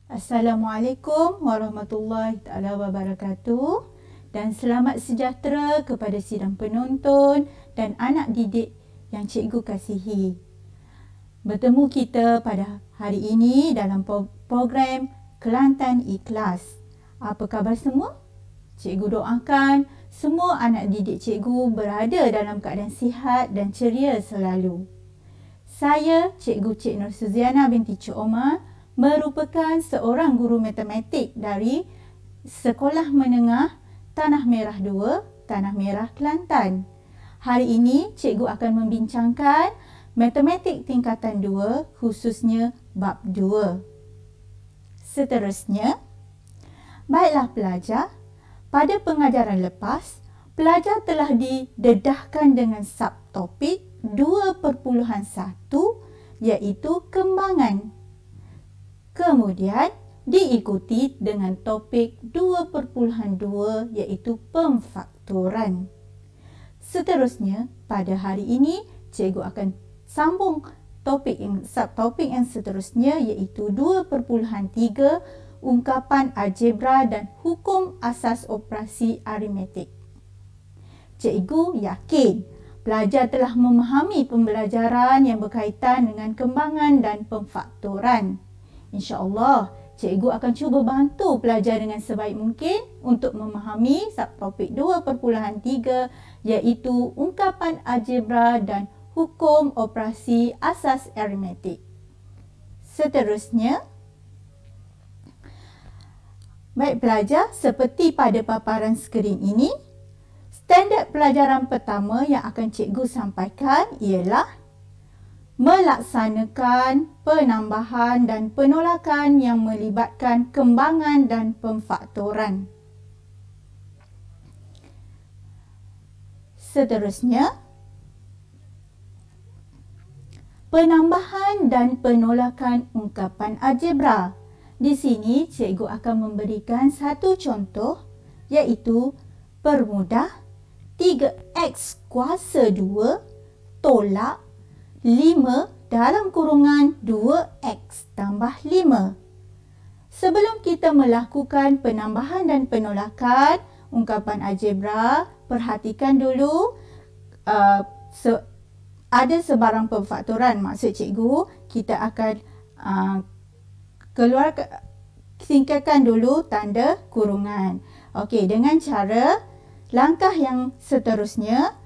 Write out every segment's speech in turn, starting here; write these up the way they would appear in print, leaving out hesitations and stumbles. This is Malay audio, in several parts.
Assalamualaikum warahmatullahi taala wabarakatuh dan selamat sejahtera kepada sidang penonton dan anak didik yang cikgu kasihi. Bertemu kita pada hari ini dalam program Kelantan Ikhlas. Apa khabar semua? Cikgu doakan semua anak didik cikgu berada dalam keadaan sihat dan ceria selalu. Saya Cikgu Cik Nur Suziana binti Cik Omar merupakan seorang guru matematik dari Sekolah Menengah Tanah Merah 2, Tanah Merah, Kelantan. Hari ini cikgu akan membincangkan matematik tingkatan 2 khususnya bab 2. Seterusnya, baiklah pelajar, pada pengajaran lepas, pelajar telah didedahkan dengan subtopik 2.1 iaitu kembangan. Kemudian diikuti dengan topik 2.2 iaitu pemfaktoran. Seterusnya, pada hari ini cikgu akan sambung subtopik yang seterusnya iaitu 2.3 ungkapan algebra dan hukum asas operasi aritmetik. Cikgu yakin pelajar telah memahami pembelajaran yang berkaitan dengan kembangan dan pemfaktoran. InsyaAllah, cikgu akan cuba bantu pelajar dengan sebaik mungkin untuk memahami subtopik 2.3 iaitu ungkapan algebra dan hukum operasi asas aritmetik. Seterusnya, baik pelajar, seperti pada paparan skrin ini, standard pelajaran pertama yang akan cikgu sampaikan ialah melaksanakan penambahan dan penolakan yang melibatkan kembangan dan pemfaktoran. Seterusnya, penambahan dan penolakan ungkapan algebra. Di sini cikgu akan memberikan satu contoh iaitu permudah 3x kuasa 2 tolak 5 dalam kurungan 2x tambah 5. Sebelum kita melakukan penambahan dan penolakan ungkapan algebra, perhatikan dulu ada sebarang pemfaktoran. Maksud cikgu, kita akan singkirkan dulu tanda kurungan. Okey, dengan cara langkah yang seterusnya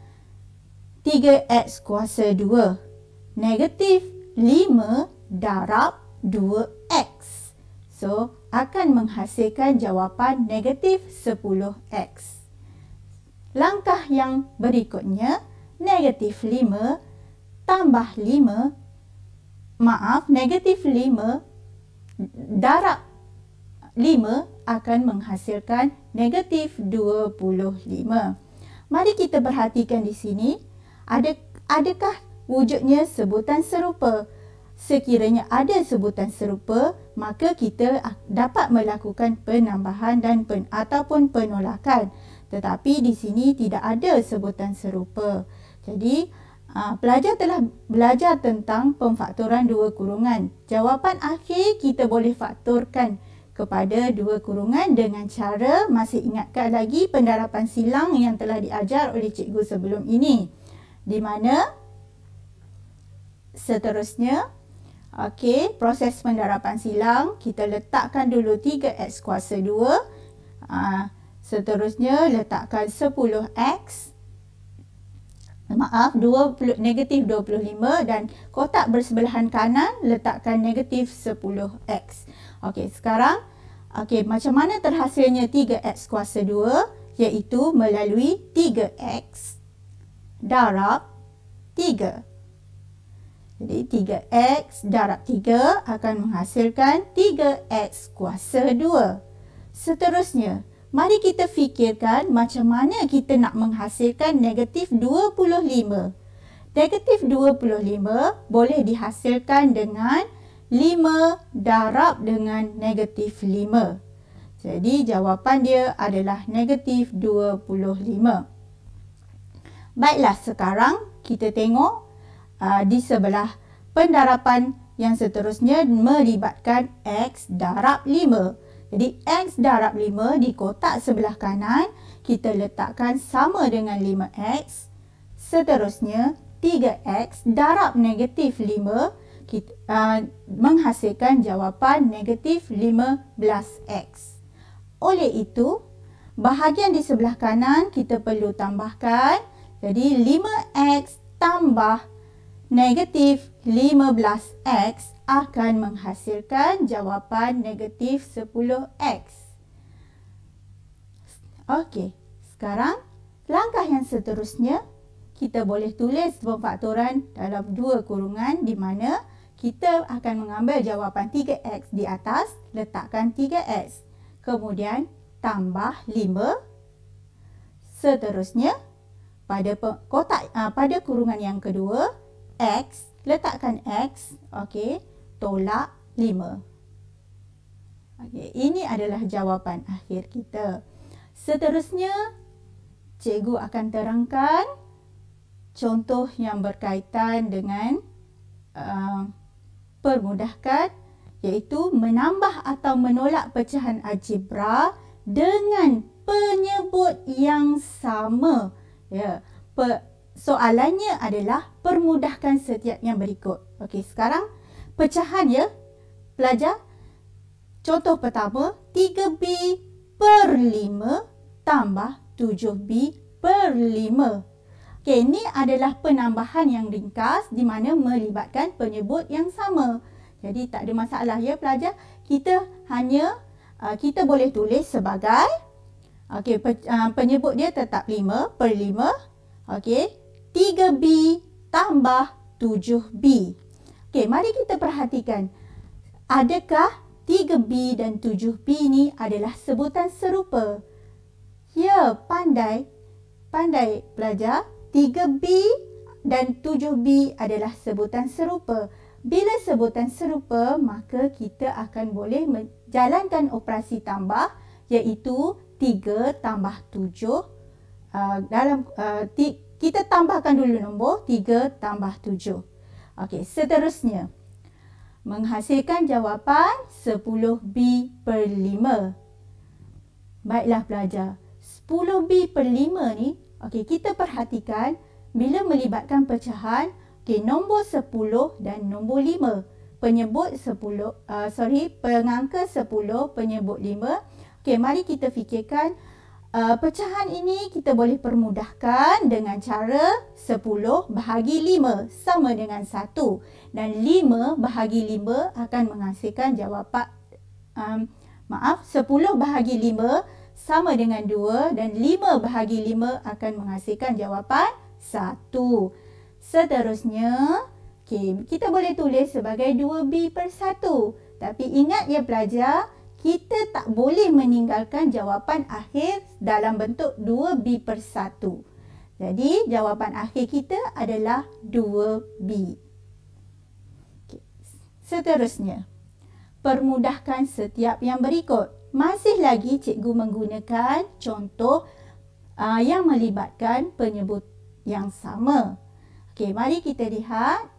3x kuasa 2 negatif 5 darab 2x. So, akan menghasilkan jawapan negatif 10x. Langkah yang berikutnya, negatif 5 tambah 5, negatif 5 darab 5 akan menghasilkan negatif 25. Mari kita perhatikan di sini, adakah wujudnya sebutan serupa? Sekiranya ada sebutan serupa, maka kita dapat melakukan penambahan dan ataupun penolakan. Tetapi di sini tidak ada sebutan serupa. Jadi, pelajar telah belajar tentang pemfaktoran dua kurungan. Jawapan akhir kita boleh faktorkan kepada dua kurungan dengan cara, masih ingatkan lagi pendarapan silang yang telah diajar oleh cikgu sebelum ini. Di mana seterusnya, okey, proses pendarapan silang, kita letakkan dulu 3x kuasa 2. Seterusnya, letakkan 10x. Negatif 25 dan kotak bersebelahan kanan, letakkan negatif 10x. Okey, sekarang, macam mana terhasilnya 3x kuasa 2? Iaitu melalui 3x darab 3. Jadi 3x darab 3 akan menghasilkan 3x kuasa 2. Seterusnya, mari kita fikirkan macam mana kita nak menghasilkan negatif 25. Negatif 25 boleh dihasilkan dengan 5 darab dengan negatif 5. Jadi jawapan dia adalah negatif 25. Baiklah, sekarang kita tengok di sebelah pendarapan yang seterusnya melibatkan X darab 5. Jadi X darab 5 di kotak sebelah kanan kita letakkan sama dengan 5X. Seterusnya 3X darab negatif 5 kita, menghasilkan jawapan negatif 15X. Oleh itu, bahagian di sebelah kanan kita perlu tambahkan. Jadi 5X tambah negatif 15X akan menghasilkan jawapan negatif 10X. Okey, sekarang langkah yang seterusnya kita boleh tulis pemfaktoran dalam dua kurungan di mana kita akan mengambil jawapan 3X di atas, letakkan 3X. Kemudian tambah 5. Seterusnya pada kotak pada kurungan yang kedua X, letakkan X, okey, tolak 5. Okey, ini adalah jawapan akhir kita. Seterusnya, cikgu akan terangkan contoh yang berkaitan dengan permudahkan, iaitu menambah atau menolak pecahan algebra dengan penyebut yang sama. Ya, soalannya adalah permudahkan setiap yang berikut. Okey, sekarang pecahan ya. Pelajar, contoh pertama 3B per 5 tambah 7B per 5. Okey, ini adalah penambahan yang ringkas di mana melibatkan penyebut yang sama. Jadi tak ada masalah ya pelajar. Kita boleh tulis sebagai penyebut dia tetap 5 per 5. Okey, 3B tambah 7B. Okey, mari kita perhatikan. Adakah 3B dan 7B ni adalah sebutan serupa? Ya, pandai pelajar. 3B dan 7B adalah sebutan serupa. Bila sebutan serupa, maka kita akan boleh menjalankan operasi tambah, iaitu 3 tambah 7. Kita tambahkan dulu nombor 3 tambah 7. Okey, seterusnya menghasilkan jawapan 10B per 5. Baiklah pelajar, 10B per 5 ni, okey, kita perhatikan bila melibatkan pecahan, okey, nombor 10 dan nombor 5. Pengangka 10, penyebut 5. Okey, mari kita fikirkan pecahan ini kita boleh permudahkan dengan cara 10 bahagi 5 sama dengan 1. Dan 5 bahagi 5 akan menghasilkan jawapan 10 bahagi 5 sama dengan 2 dan 5 bahagi 5 akan menghasilkan jawapan 1. Seterusnya, kita boleh tulis sebagai 2B per 1. Tapi ingat ya pelajar, kita tak boleh meninggalkan jawapan akhir dalam bentuk 2B per 1. Jadi, jawapan akhir kita adalah 2B. Seterusnya, permudahkan setiap yang berikut. Masih lagi cikgu menggunakan contoh yang melibatkan penyebut yang sama. Okey, mari kita lihat.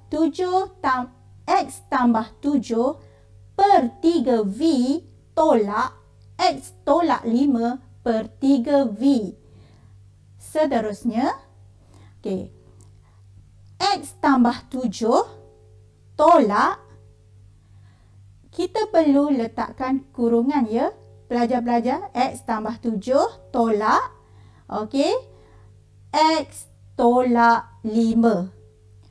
X tambah 7 per 3V tolak X tolak 5 per 3V. Seterusnya, okey, X tambah 7 tolak, kita perlu letakkan kurungan ya. Pelajar-pelajar, X tambah 7 tolak, okey, X tolak 5.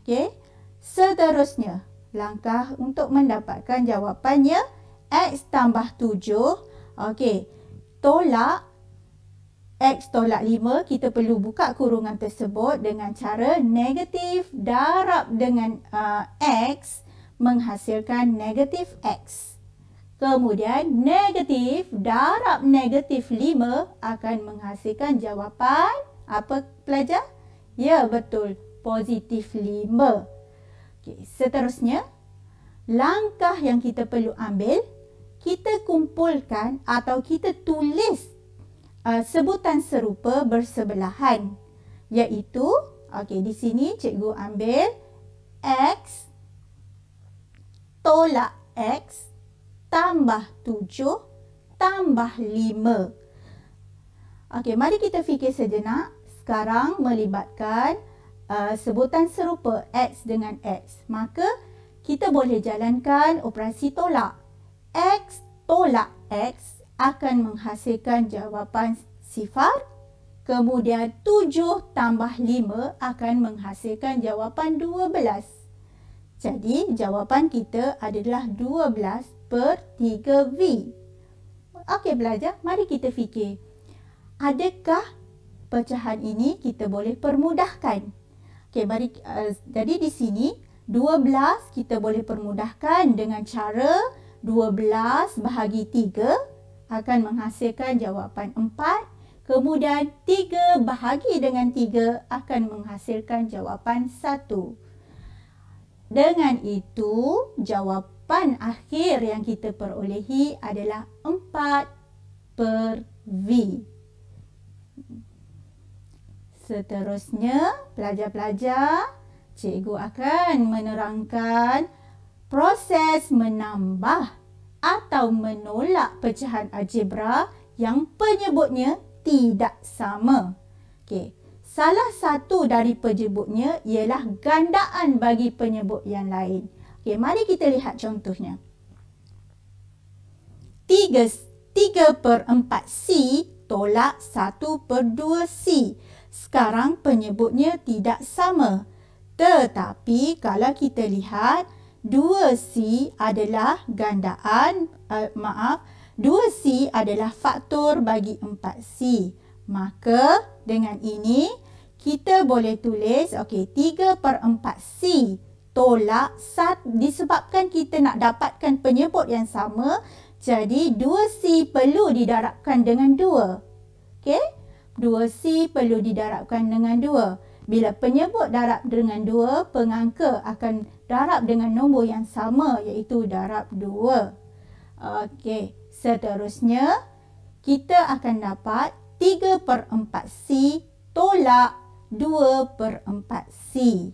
Okey, seterusnya, langkah untuk mendapatkan jawapannya, X tambah 7, okey, tolak X tolak 5, kita perlu buka kurungan tersebut dengan cara negatif darab dengan X menghasilkan negatif X. Kemudian negatif darab negatif 5 akan menghasilkan jawapan apa pelajar? Ya, betul, positif 5. Okey, seterusnya, langkah yang kita perlu ambil, kita kumpulkan atau kita tulis sebutan serupa bersebelahan, iaitu, okey, di sini cikgu ambil X tolak X tambah 7 tambah 5. Okey, mari kita fikir sejenak. Sekarang melibatkan sebutan serupa X dengan X. Maka kita boleh jalankan operasi tolak. X tolak X akan menghasilkan jawapan 0. Kemudian 7 tambah 5 akan menghasilkan jawapan 12. Jadi jawapan kita adalah 12/3V. Okey belajar, mari kita fikir. Adakah pecahan ini kita boleh permudahkan? Okey, mari jadi di sini 12 kita boleh permudahkan dengan cara 12 bahagi 3 akan menghasilkan jawapan 4. Kemudian 3 bahagi dengan 3 akan menghasilkan jawapan 1. Dengan itu, jawapan akhir yang kita perolehi adalah 4/V. Seterusnya, pelajar-pelajar, cikgu akan menerangkan proses menambah atau menolak pecahan algebra yang penyebutnya tidak sama. Okey, salah satu dari penyebutnya ialah gandaan bagi penyebut yang lain. Okey, mari kita lihat contohnya. 3/4C tolak 1/2C. Sekarang penyebutnya tidak sama. Tetapi kalau kita lihat 2C adalah gandaan, 2C adalah faktor bagi 4C. Maka dengan ini kita boleh tulis okey 3/4C tolak 1, disebabkan kita nak dapatkan penyebut yang sama, jadi 2C perlu didarabkan dengan 2. Okey? 2C perlu didarabkan dengan 2. Bila penyebut darab dengan 2, pengangka akan darab dengan nombor yang sama, iaitu darab 2. Okey, seterusnya kita akan dapat 3/4C tolak 2/4C.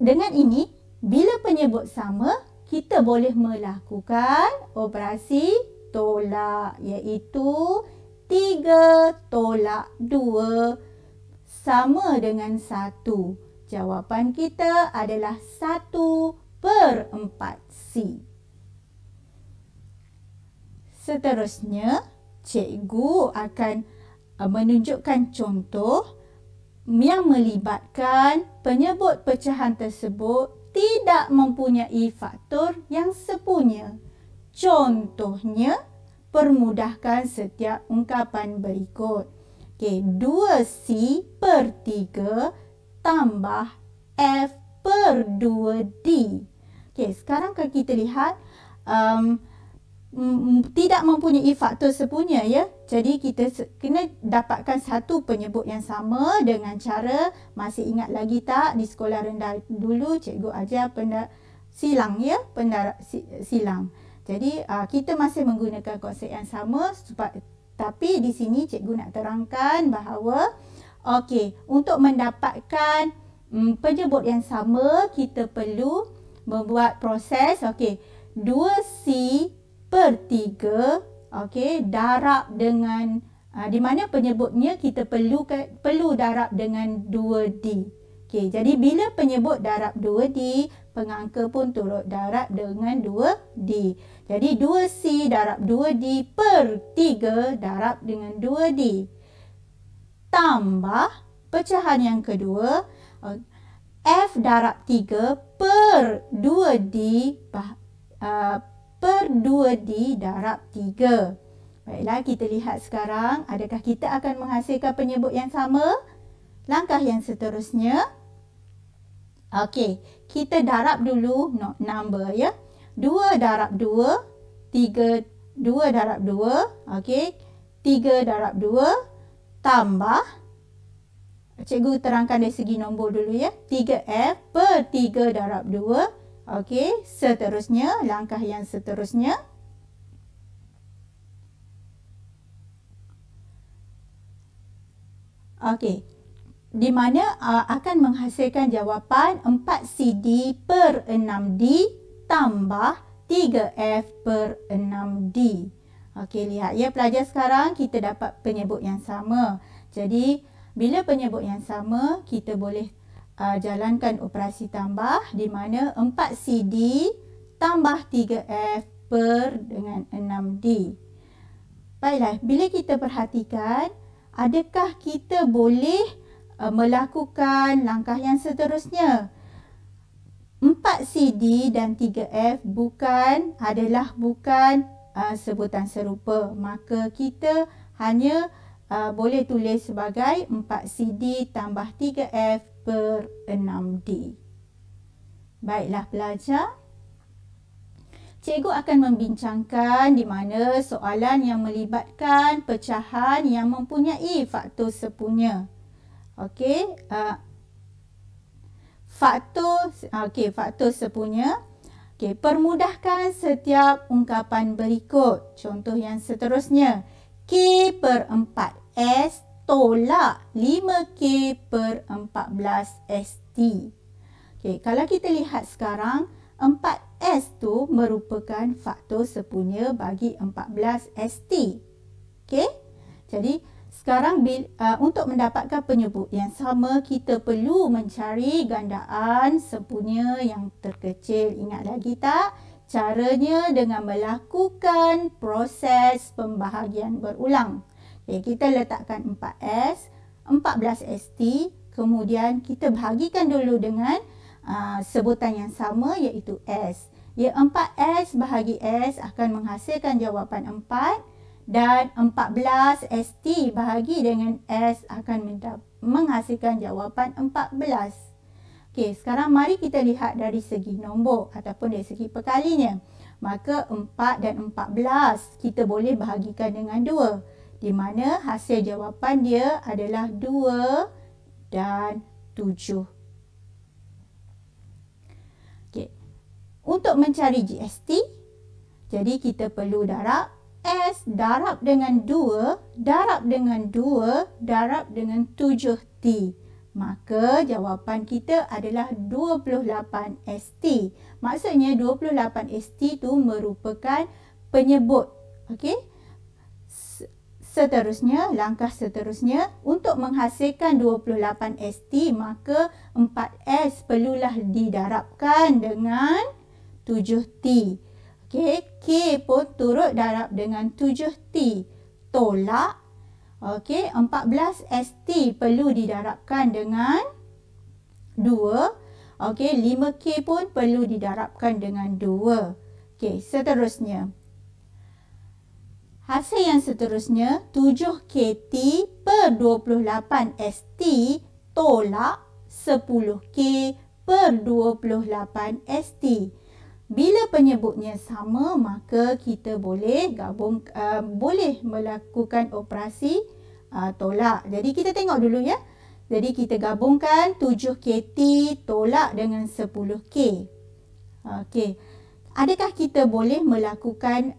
Dengan ini, bila penyebut sama, kita boleh melakukan operasi tolak, iaitu 3 tolak 2 sama dengan 1. Jawapan kita adalah 1/4C. Seterusnya, cikgu akan menunjukkan contoh yang melibatkan penyebut pecahan tersebut tidak mempunyai faktor yang sepunya. Contohnya, permudahkan setiap ungkapan berikut. Okey, 2C/3 tambah F/2D. Okey, sekarang kalau kita lihat tidak mempunyai faktor sepunya, ya. Jadi kita kena dapatkan satu penyebut yang sama dengan cara, masih ingat lagi tak di sekolah rendah dulu cikgu ajar silang, ya, silang. Jadi kita masih menggunakan konsep yang sama, tapi di sini cikgu nak terangkan bahawa okey, untuk mendapatkan penyebut yang sama, kita perlu membuat proses okey 2C/3 okey darab dengan di mana penyebutnya kita perlu darab dengan 2D. Okey, jadi bila penyebut darab 2D, pengangka pun turut darab dengan 2D. Jadi 2C darab 2D/3 darab dengan 2D. Tambah pecahan yang kedua, F darab 3/2D per 2D darab 3. Baiklah, kita lihat sekarang adakah kita akan menghasilkan penyebut yang sama? Langkah yang seterusnya, okey, kita darab dulu number, ya. 2 darab 2, 2 darab 2, okey, 3 darab 2, tambah, cikgu terangkan dari segi nombor dulu, ya, 3F/3 darab 2, okey, seterusnya, langkah yang seterusnya, okey, di mana akan menghasilkan jawapan 4CD per 6D tambah 3F per 6D. Okey, lihat ya pelajar, sekarang kita dapat penyebut yang sama. Jadi, bila penyebut yang sama, kita boleh jalankan operasi tambah di mana 4CD tambah 3F per dengan 6D. Baiklah, bila kita perhatikan, adakah kita boleh melakukan langkah yang seterusnya? 4CD dan 3F adalah bukan sebutan serupa. Maka kita hanya boleh tulis sebagai 4CD tambah 3F per 6D. Baiklah pelajar. Cikgu akan membincangkan di mana soalan yang melibatkan pecahan yang mempunyai faktor sepunya. Okey, faktor sepunya. Okey, permudahkan setiap ungkapan berikut. Contoh yang seterusnya, K per 4S tolak 5K per 14ST. Okey, kalau kita lihat sekarang, 4S tu merupakan faktor sepunya bagi 14ST. Okey, jadi sekarang untuk mendapatkan penyebut yang sama, kita perlu mencari gandaan sepunya yang terkecil. Ingat lagi tak? Caranya dengan melakukan proses pembahagian berulang. Okay, kita letakkan 4S, 14ST, kemudian kita bahagikan dulu dengan sebutan yang sama iaitu S. Ya, 4S bahagi S akan menghasilkan jawapan 4. Dan 14ST bahagi dengan S akan menghasilkan jawapan 14. Okey, sekarang mari kita lihat dari segi nombor ataupun dari segi perkalinya. Maka 4 dan 14 kita boleh bahagikan dengan 2. Di mana hasil jawapan dia adalah 2 dan 7. Okey, untuk mencari GST, jadi kita perlu darab S darab dengan 2, darab dengan 2, darab dengan 7T. Maka jawapan kita adalah 28ST. Maksudnya 28ST itu merupakan penyebut. Okey. Seterusnya, langkah seterusnya, untuk menghasilkan 28ST, maka 4S perlulah didarabkan dengan 7T. Okey, K pun turut darab dengan 7T. Tolak. Okey, 14ST perlu didarabkan dengan 2. Okey, 5K pun perlu didarabkan dengan 2. Okey, seterusnya. Hasil yang seterusnya, 7KT per 28ST tolak 10K per 28ST. Bila penyebutnya sama, maka kita boleh boleh melakukan operasi tolak. Jadi kita tengok dulu ya. Jadi kita gabungkan 7KT tolak dengan 10K. Okey. Adakah kita boleh melakukan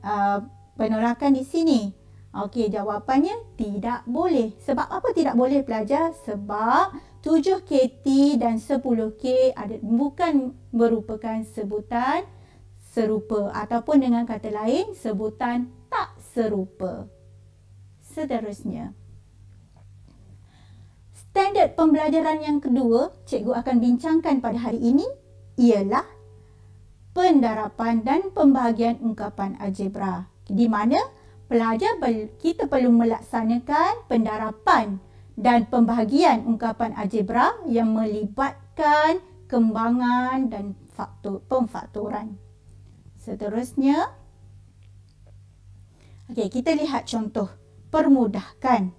penolakan di sini? Okey, jawapannya tidak boleh. Sebab apa tidak boleh pelajar? Sebab 7KT dan 10K bukan merupakan sebutan serupa ataupun dengan kata lain sebutan tak serupa. Seterusnya, standard pembelajaran yang kedua cikgu akan bincangkan pada hari ini ialah pendarapan dan pembahagian ungkapan algebra, di mana pelajar kita perlu melaksanakan pendarapan dan pembahagian ungkapan algebra yang melibatkan kembangan dan pemfaktoran. Seterusnya, okey, kita lihat contoh. Permudahkan.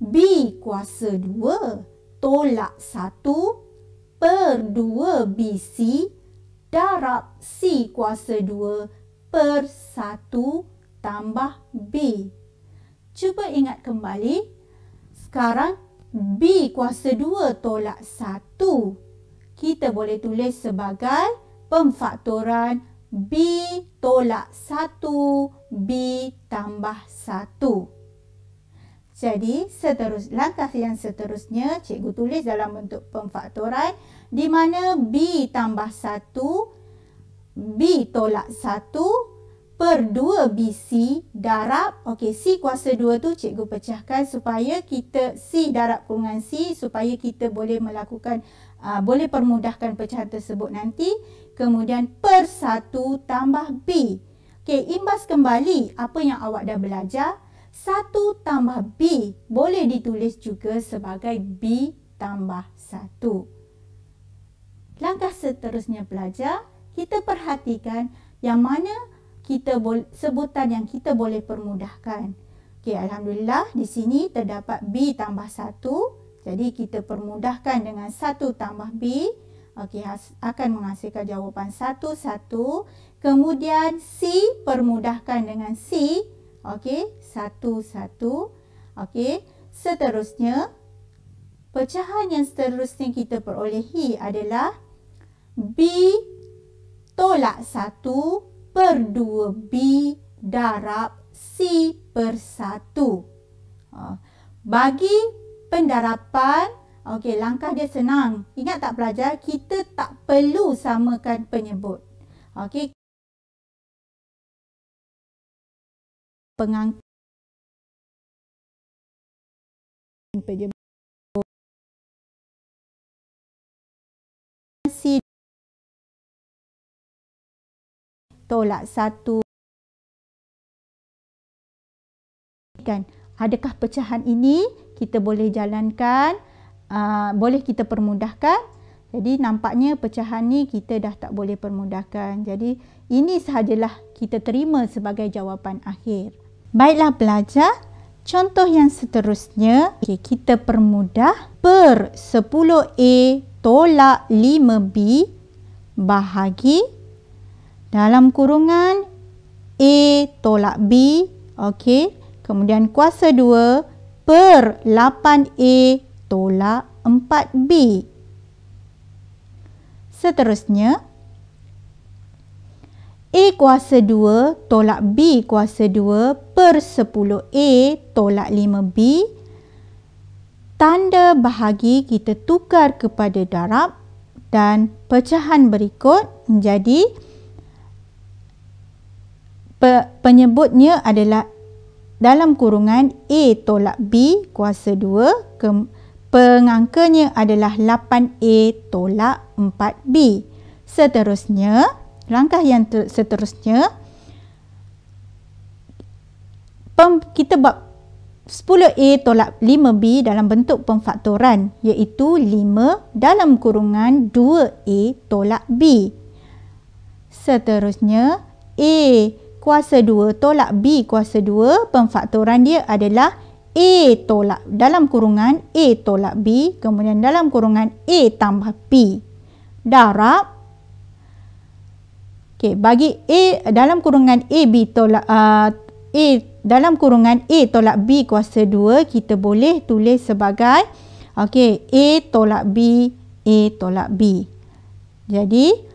B kuasa 2 tolak 1 per 2BC darab C kuasa 2 per 1 tambah B. Cuba ingat kembali. Sekarang B kuasa 2 tolak 1. Kita boleh tulis sebagai pemfaktoran B tolak 1, B tambah 1. Jadi langkah yang seterusnya cikgu tulis dalam bentuk pemfaktoran di mana B tambah 1, B tolak 1 per 2 BC darab, C kuasa 2 tu cikgu pecahkan supaya kita, C darab kurungan C, supaya kita boleh melakukan, boleh permudahkan pecahan tersebut nanti. Kemudian per 1 tambah B. Imbas kembali apa yang awak dah belajar. 1 tambah B boleh ditulis juga sebagai B tambah 1. Langkah seterusnya pelajar, kita perhatikan yang mana sebutan yang kita boleh permudahkan. Alhamdulillah di sini terdapat B tambah 1. Jadi kita permudahkan dengan 1 tambah B. Akan menghasilkan jawapan 1, 1. Kemudian C permudahkan dengan C. 1, 1. Seterusnya, pecahan yang seterusnya kita perolehi adalah B tolak 1 per 2B darab C per 1. Bagi pendarapan, langkah dia senang. Ingat tak pelajar, kita tak perlu samakan penyebut. Pengangkutan penyebut C tolak 1. Adakah pecahan ini kita boleh jalankan, boleh kita permudahkan? Jadi nampaknya pecahan ni kita dah tak boleh permudahkan. Jadi ini sahajalah kita terima sebagai jawapan akhir. Baiklah pelajar, contoh yang seterusnya kita permudah. Per 10A tolak 5B bahagi dalam kurungan A tolak B. Kemudian kuasa 2 per 8A tolak 4B. Seterusnya, A kuasa 2 tolak B kuasa 2 per 10A tolak 5B. Tanda bahagi kita tukar kepada darab dan pecahan berikut menjadi penyebutnya adalah dalam kurungan A tolak B kuasa 2, pengangkanya adalah 8A tolak 4B. Seterusnya, langkah yang seterusnya, kita buat 10A tolak 5B dalam bentuk pemfaktoran, iaitu 5 dalam kurungan 2A tolak B. Seterusnya, A kuasa 2 tolak B kuasa 2, pemfaktoran dia adalah A tolak dalam kurungan A tolak B, kemudian dalam kurungan A tambah B darab. Bagi A dalam kurungan A B tolak A dalam kurungan A tolak B kuasa 2, kita boleh tulis sebagai A tolak B, A tolak B. Jadi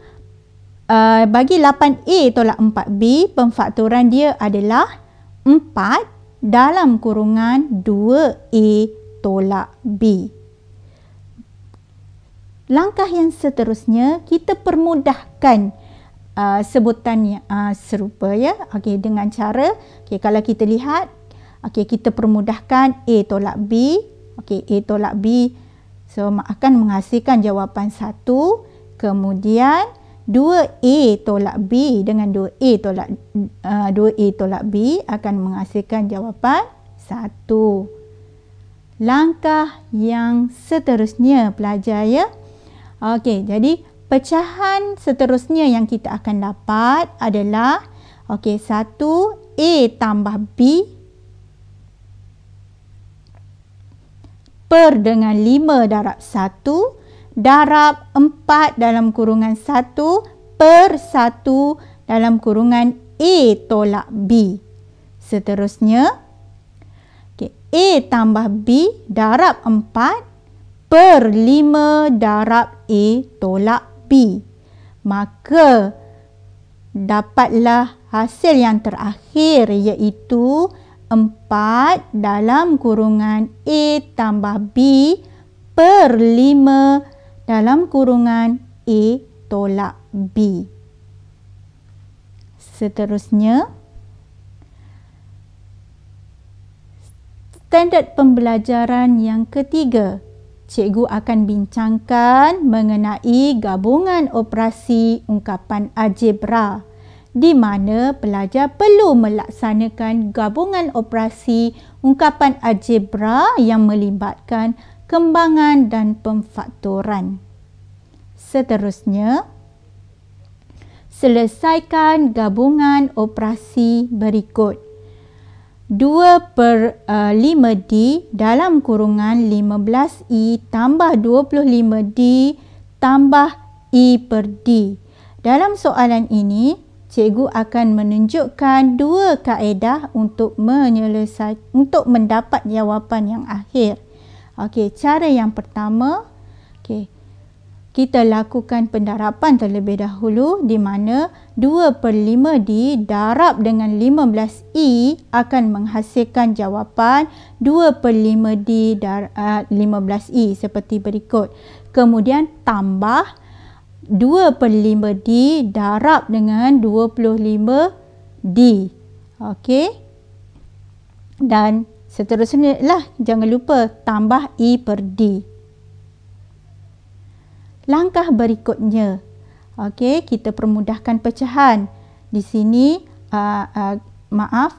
bagi 8A tolak 4B, pemfaktoran dia adalah 4 dalam kurungan 2A tolak B. Langkah yang seterusnya, kita permudahkan sebutan serupa dengan cara, kalau kita lihat, kita permudahkan A tolak B, A tolak B, so akan menghasilkan jawapan 1. Kemudian 2A tolak B dengan 2A tolak B akan menghasilkan jawapan 1. Langkah yang seterusnya pelajar jadi pecahan seterusnya yang kita akan dapat adalah 1A tambah B per dengan 5 darab 1 darab 4 dalam kurungan 1 per 1 dalam kurungan A tolak B. Seterusnya, A tambah B darab 4 per 5 darab A tolak B. Maka dapatlah hasil yang terakhir, iaitu 4 4 dalam kurungan A tambah B per 5 dalam kurungan A tolak B. Seterusnya, standard pembelajaran yang ketiga. Cikgu akan bincangkan mengenai gabungan operasi ungkapan algebra, di mana pelajar perlu melaksanakan gabungan operasi ungkapan algebra yang melibatkan kembangan dan pemfaktoran. Seterusnya, selesaikan gabungan operasi berikut. 2/5D dalam kurungan 15I tambah 25D tambah I per D. Dalam soalan ini, cikgu akan menunjukkan dua kaedah untuk mendapat jawapan yang akhir. Okey, cara yang pertama, kita lakukan pendarapan terlebih dahulu, di mana 2/5D darab dengan 15I akan menghasilkan jawapan 2/5D 15I seperti berikut. Kemudian tambah 2/5D darab dengan 25D. Okey. Dan seterusnya lah, jangan lupa tambah I per D. Langkah berikutnya, kita permudahkan pecahan. Di sini,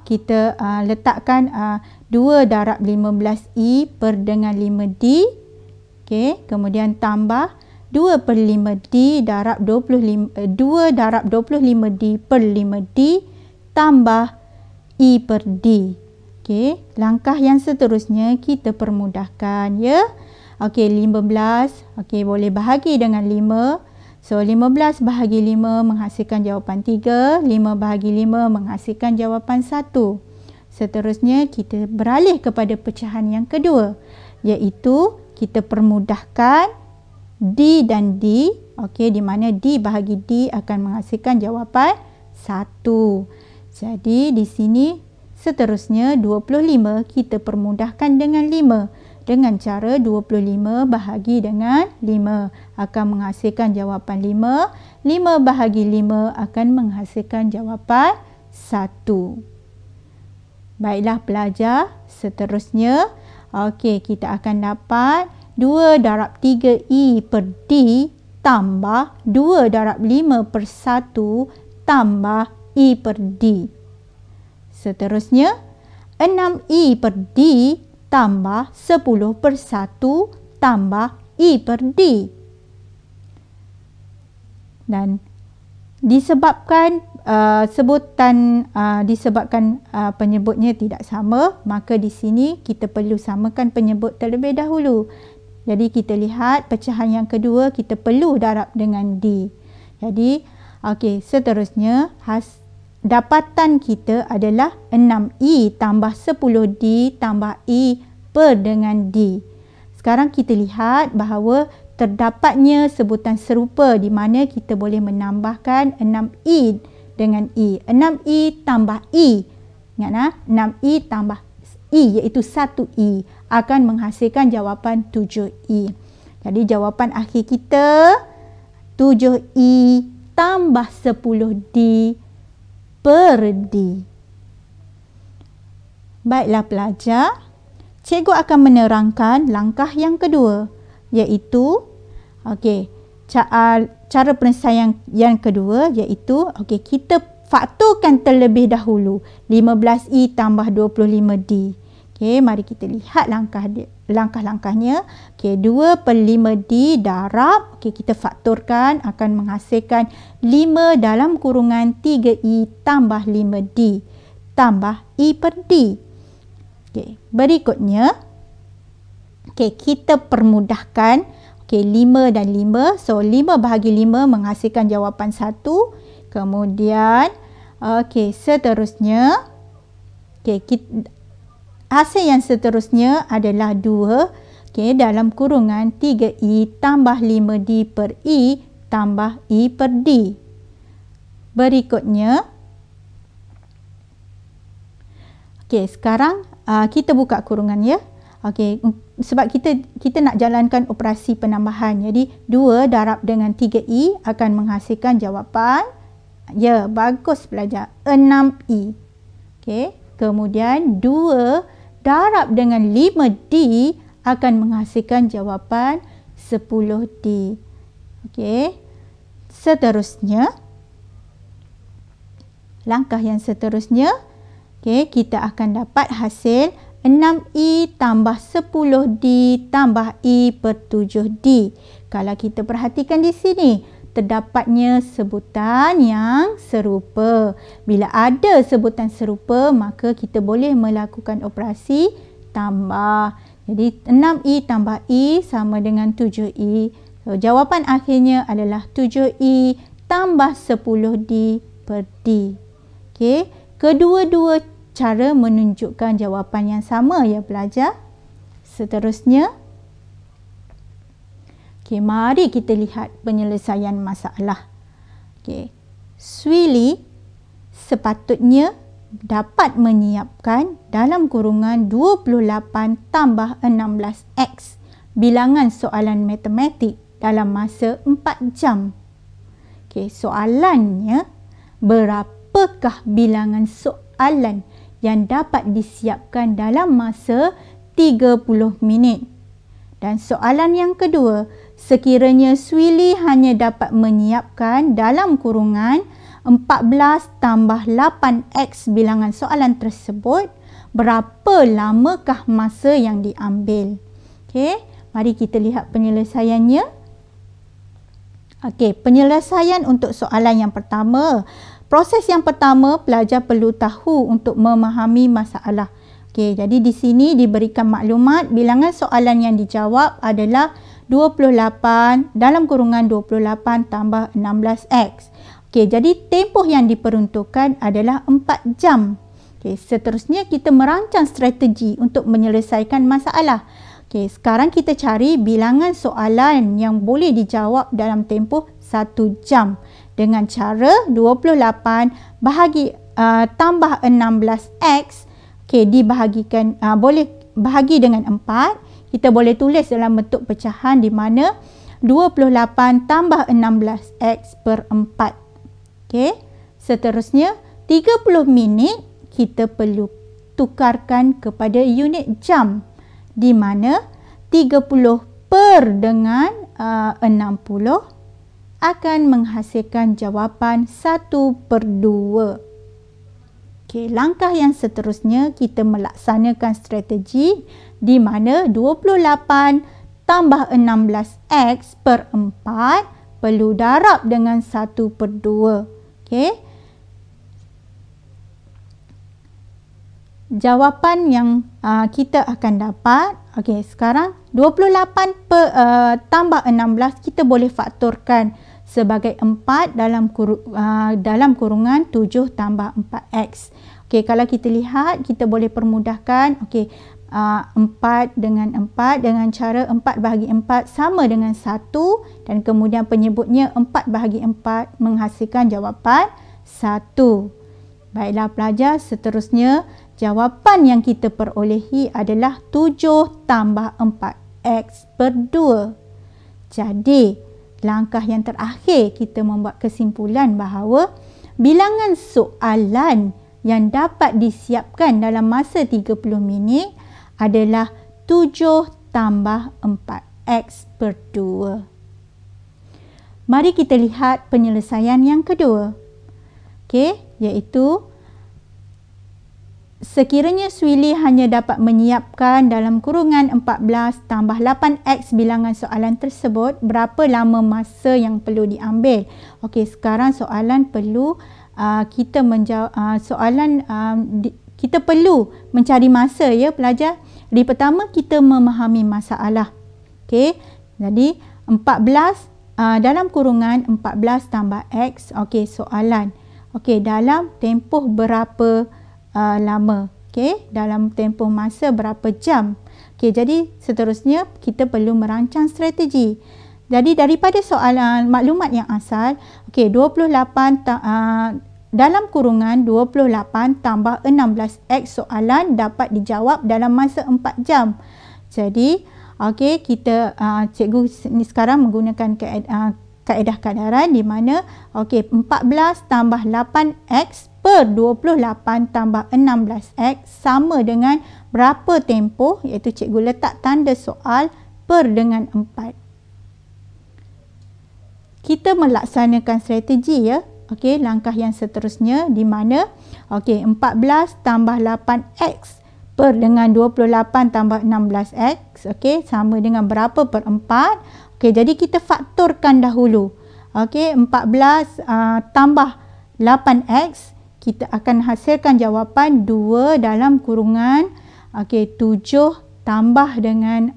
kita letakkan 2 darab 15I per dengan 5D. Kemudian tambah 2/5D darab 2 darab 25D per 5D tambah I per D. Langkah yang seterusnya kita permudahkan, ya. 15. Boleh bahagi dengan 5. So, 15 bahagi 5 menghasilkan jawapan 3. 5 bahagi 5 menghasilkan jawapan 1. Seterusnya, kita beralih kepada pecahan yang kedua, iaitu kita permudahkan D dan D. Di mana D bahagi D akan menghasilkan jawapan 1. Jadi, di sini seterusnya 25 kita permudahkan dengan 5. Dengan cara 25 bahagi dengan 5 akan menghasilkan jawapan 5. 5 bahagi 5 akan menghasilkan jawapan 1. Baiklah pelajar, seterusnya kita akan dapat 2 darab 3I per D tambah 2 darab 5 per 1 tambah I per D. Seterusnya, 6I per D tambah 10 per 1 tambah I per D. Dan disebabkan penyebutnya tidak sama, maka di sini kita perlu samakan penyebut terlebih dahulu. Jadi kita lihat pecahan yang kedua, kita perlu darab dengan D. Jadi seterusnya dapatan kita adalah 6I tambah 10D tambah I per dengan D. Sekarang kita lihat bahawa terdapatnya sebutan serupa, di mana kita boleh menambahkan 6I dengan I. 6I tambah I. Ingat 6I tambah I iaitu 1I akan menghasilkan jawapan 7I. Jadi jawapan akhir kita 7I tambah 10D per D. Baiklah pelajar, cikgu akan menerangkan langkah yang kedua, iaitu cara penyelesaian yang kedua, iaitu kita faktorkan terlebih dahulu 15I tambah 25D. Mari kita lihat langkah-langkahnya. 2/5D darab, kita faktorkan akan menghasilkan 5 dalam kurungan 3I tambah 5D tambah I per D. Berikutnya, kita permudahkan 5 dan 5. So, 5 bahagi 5 menghasilkan jawapan 1. Kemudian, seterusnya, hasil yang seterusnya adalah 2 dalam kurungan 3I tambah 5D per I tambah I per D. Berikutnya, Okey, sekarang kita buka kurungan ya. Okey, sebab kita nak jalankan operasi penambahan. Jadi 2 darab dengan 3i akan menghasilkan jawapan, ya, bagus pelajar, 6i. Okey, kemudian 2 darab dengan 5d akan menghasilkan jawapan 10d. Okey, seterusnya, langkah yang seterusnya, okey, kita akan dapat hasil 6i tambah 10d tambah i per 7d. Kalau kita perhatikan di sini, terdapatnya sebutan yang serupa. Bila ada sebutan serupa, maka kita boleh melakukan operasi tambah. Jadi 6i tambah i sama dengan 7i. So, jawapan akhirnya adalah 7i tambah 10d per d. Okey, kedua-dua cara menunjukkan jawapan yang sama ya pelajar. Seterusnya, okey, mari kita lihat penyelesaian masalah. Okey, Swili sepatutnya dapat menyiapkan dalam kurungan 28 tambah 16x bilangan soalan matematik dalam masa 4 jam. Okey, soalannya, berapakah bilangan soalan yang dapat disiapkan dalam masa 30 minit? Dan soalan yang kedua, sekiranya Swili hanya dapat menyiapkan dalam kurungan 14 tambah 8x bilangan soalan tersebut, berapa lamakah masa yang diambil? Okey, mari kita lihat penyelesaiannya. Okey, penyelesaian untuk soalan yang pertama. Proses yang pertama, pelajar perlu tahu untuk memahami masalah. Okey, jadi di sini diberikan maklumat bilangan soalan yang dijawab adalah 28 dalam kurungan 28 tambah 16x. Okey, jadi tempoh yang diperuntukkan adalah 4 jam. Okey, seterusnya kita merancang strategi untuk menyelesaikan masalah. Okey, sekarang kita cari bilangan soalan yang boleh dijawab dalam tempoh 1 jam. Dengan cara 28 bahagi tambah 16x, okey, dibahagikan, boleh bahagi dengan 4. Kita boleh tulis dalam bentuk pecahan di mana 28 tambah 16x per 4. Okey, seterusnya 30 minit kita perlu tukarkan kepada unit jam, di mana 30 per dengan 60 akan menghasilkan jawapan 1/2. Okey, langkah yang seterusnya kita melaksanakan strategi di mana 28 tambah 16x per 4 perlu darab dengan 1/2. Okey. Jawapan yang kita akan dapat, okey, sekarang 28 tambah 16 kita boleh faktorkan sebagai 4 dalam kurungan 7 tambah 4x. Okey, kalau kita lihat, kita boleh permudahkan. Okey, 4 dengan 4 dengan cara 4 bahagi 4 sama dengan 1 dan kemudian penyebutnya 4 bahagi 4 menghasilkan jawapan 1. Baiklah pelajar, seterusnya jawapan yang kita perolehi adalah 7 tambah 4x per 2. Jadi, langkah yang terakhir kita membuat kesimpulan bahawa bilangan soalan yang dapat disiapkan dalam masa 30 minit adalah 7 tambah 4x per 2. Mari kita lihat penyelesaian yang kedua. Okey, iaitu sekiranya Swili hanya dapat menyiapkan dalam kurungan 14 tambah 8x bilangan soalan tersebut, berapa lama masa yang perlu diambil? Okey, sekarang soalan perlu kita perlu mencari masa ya pelajar. Jadi pertama kita memahami masalah. Okey, jadi 14 dalam kurungan 14 tambah x, okey, soalan. Okey, dalam tempoh berapa lama? Okey, dalam tempoh masa berapa jam? Okey, jadi seterusnya kita perlu merancang strategi. Jadi daripada soalan maklumat yang asal, okey, 28 dalam kurungan 28 tambah 16X soalan dapat dijawab dalam masa 4 jam. Jadi, okey, kita cikgu ni sekarang menggunakan kaedah kadaran di mana 14 tambah 8X per 28 tambah 16X sama dengan berapa tempoh, iaitu cikgu letak tanda soal per dengan 4. Kita melaksanakan strategi ya. Okey, langkah yang seterusnya di mana 14 tambah 8X per dengan 28 tambah 16X, okey, sama dengan berapa per 4. Okey, jadi kita faktorkan dahulu. Okey, 14 tambah 8X, kita akan hasilkan jawapan 2 dalam kurungan 7 tambah dengan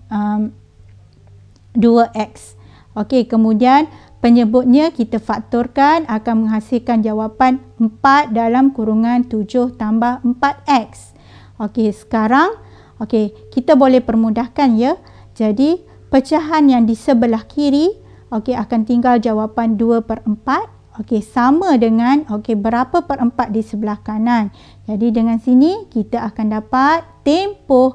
2X. Okey, kemudian penyebutnya kita faktorkan akan menghasilkan jawapan 4 dalam kurungan 7 tambah 4X. Okey, sekarang kita boleh permudahkan ya. Jadi, pecahan yang di sebelah kiri akan tinggal jawapan 2 per 4. Sama dengan berapa per 4 di sebelah kanan. Jadi, dengan sini kita akan dapat tempoh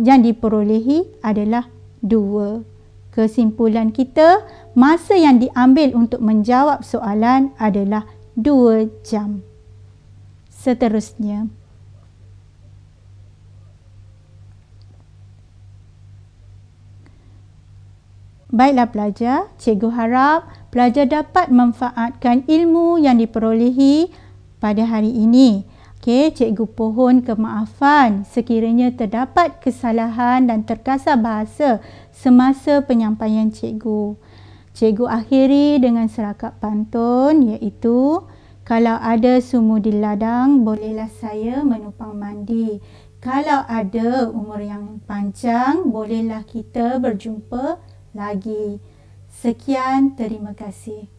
yang diperolehi adalah 2. Kesimpulan kita, masa yang diambil untuk menjawab soalan adalah 2 jam. Seterusnya, baiklah pelajar, cikgu harap pelajar dapat memanfaatkan ilmu yang diperolehi pada hari ini. Cikgu pohon kemaafan sekiranya terdapat kesalahan dan terkasar bahasa semasa penyampaian cikgu. Cikgu akhiri dengan serakat pantun iaitu, kalau ada sumur di ladang, bolehlah saya menumpang mandi. Kalau ada umur yang panjang, bolehlah kita berjumpa lagi. Sekian, terima kasih.